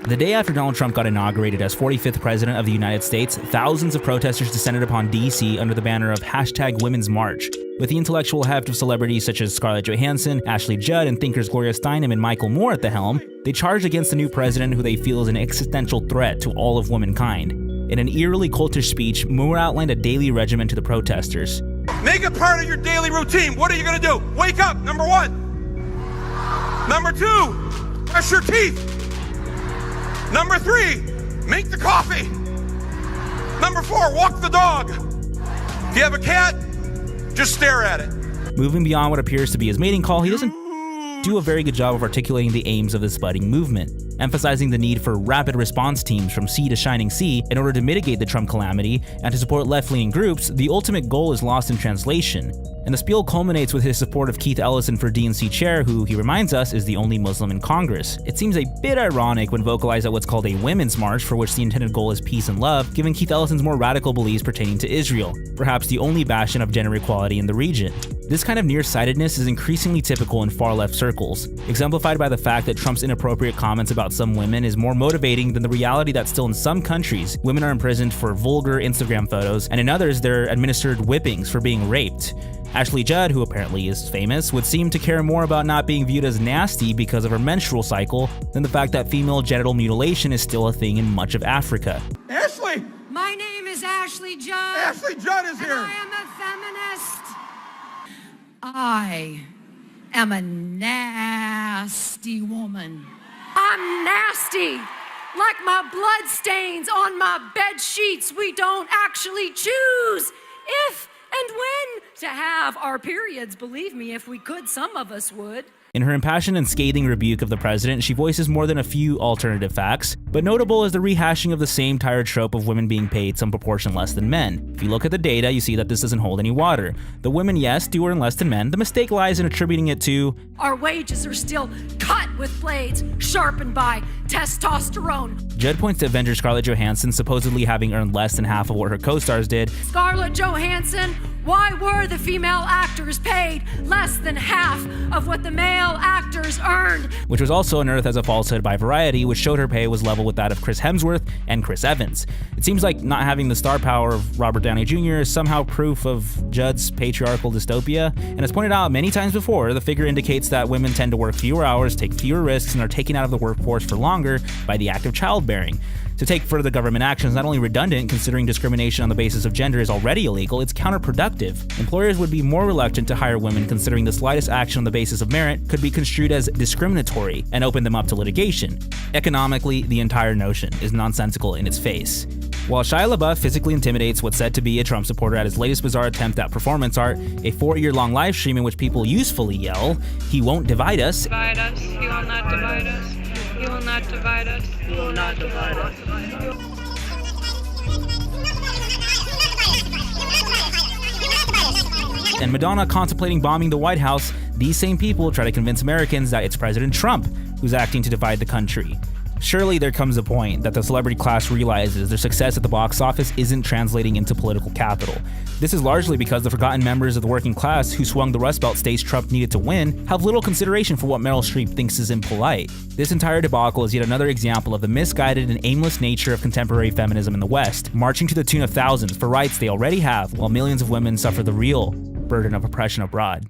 The day after Donald Trump got inaugurated as 45th President of the United States, thousands of protesters descended upon D.C. under the banner of #Women's March. With the intellectual heft of celebrities such as Scarlett Johansson, Ashley Judd, and thinkers Gloria Steinem and Michael Moore at the helm, they charged against the new president who they feel is an existential threat to all of womankind. In an eerily cultish speech, Moore outlined a daily regimen to the protesters. Make it part of your daily routine. What are you going to do? Wake up, number one. Number two, brush your teeth. Number three, make the coffee. Number four, walk the dog. If you have a cat, just stare at it. Moving beyond what appears to be his mating call, he doesn't do a very good job of articulating the aims of this budding movement, emphasizing the need for rapid response teams from sea to shining sea in order to mitigate the Trump calamity and to support left-leaning groups. The ultimate goal is lost in translation. And the spiel culminates with his support of Keith Ellison for DNC chair, who, he reminds us, is the only Muslim in Congress. It seems a bit ironic when vocalized at what's called a women's march, for which the intended goal is peace and love, given Keith Ellison's more radical beliefs pertaining to Israel, perhaps the only bastion of gender equality in the region. This kind of nearsightedness is increasingly typical in far-left circles, exemplified by the fact that Trump's inappropriate comments about some women is more motivating than the reality that still in some countries, women are imprisoned for vulgar Instagram photos, and in others they're administered whippings for being raped. Ashley Judd, who apparently is famous, would seem to care more about not being viewed as nasty because of her menstrual cycle than the fact that female genital mutilation is still a thing in much of Africa. Ashley! My name is Ashley Judd. Ashley Judd is here. And I am a feminist. I am a nasty woman. I'm nasty. Like my blood stains on my bed sheets, we don't actually choose if and when to have our periods. Believe me, if we could, some of us would. In her impassioned and scathing rebuke of the president, she voices more than a few alternative facts, but notable is the rehashing of the same tired trope of women being paid some proportion less than men. If you look at the data, you see that this doesn't hold any water. The women, yes, do earn less than men. The mistake lies in attributing it to our wages are still cut with blades sharpened by testosterone. Judd points to Avenger Scarlett Johansson supposedly having earned less than half of what her co-stars did. Scarlett Johansson, why were the female actors paid less than half of what the male actors earned? Which was also unearthed as a falsehood by Variety, which showed her pay was level with that of Chris Hemsworth and Chris Evans. It seems like not having the star power of Robert Downey Jr. is somehow proof of Judd's patriarchal dystopia, and as pointed out many times before, the figure indicates that women tend to work fewer hours, take fewer risks, and are taken out of the workforce for longer by the act of childbearing. To take further government action is not only redundant, considering discrimination on the basis of gender is already illegal, it's counterproductive. Employers would be more reluctant to hire women considering the slightest action on the basis of merit could be construed as discriminatory and open them up to litigation. Economically, the entire notion is nonsensical in its face. While Shia LaBeouf physically intimidates what's said to be a Trump supporter at his latest bizarre attempt at performance art, a 4-year-long live stream in which people usefully yell, "He won't divide us," divide us, he will not divide us, he will not divide us, he will not divide us. and Madonna contemplating bombing the White House, these same people try to convince Americans that it's President Trump who's acting to divide the country. Surely there comes a point that the celebrity class realizes their success at the box office isn't translating into political capital. This is largely because the forgotten members of the working class who swung the Rust Belt states Trump needed to win have little consideration for what Meryl Streep thinks is impolite. This entire debacle is yet another example of the misguided and aimless nature of contemporary feminism in the West, marching to the tune of thousands for rights they already have, while millions of women suffer the real burden of oppression abroad.